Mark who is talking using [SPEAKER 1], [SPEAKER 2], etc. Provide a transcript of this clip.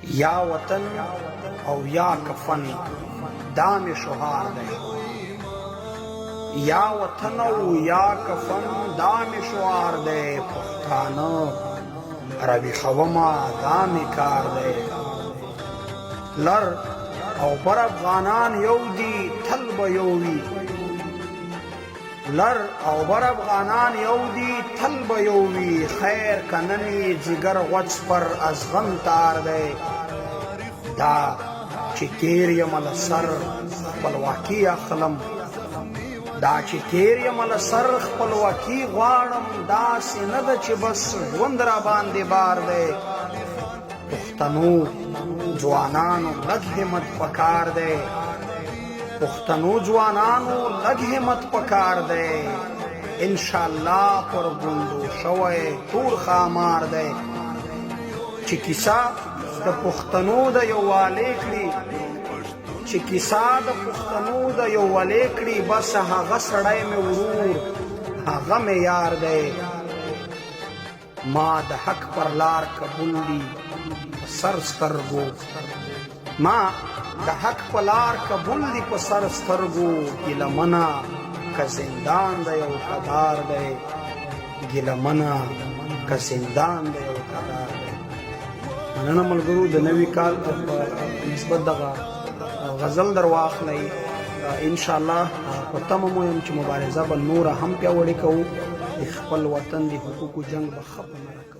[SPEAKER 1] یا وطن او یا کفن دام شعار دی یا وطن او یا کفن دام شعار دی پښتانه روی خوما دام کار دی لر او بر افغانان یو دی تل به یو وي لر او بر افغانان یو دی تل به یو وي خیر کننی جگر غوڅ پر از غم تار دی دا چې تیر یم له سر خپلواکي اخلم دا چې تیر یم له سر خپلواکي غواړم داسې نه ده چې بس ژوند را باندې بار دی پښتنو ځوانانو لږ همت پکار دی پښتنو ځوانانو لږ همت پکار دی انشاءالله پر ګوندو شوی تور ښامار دی چې کیسه د پښتنو د یووالي کړي چې کیسه د پښتنو د یووالي کړي بس هغه سړی مې ورور هغه مې یار دی ما د حق پر لار قبول دی سر سترګو ما د حق په لار قبول دی په سر سترګو ګیله منه که زندان دی او کدار دی ګیله منه که زندان دی او کدار دی مننه ملګرو د نوي کال په نسبت دغه غزل در واخلئ انشاءالله په تمه مو یم چې مبارزه به نوره هم پیاوړې کوو د خپل وطن د حقوقو جنګ به ښه په نره کوو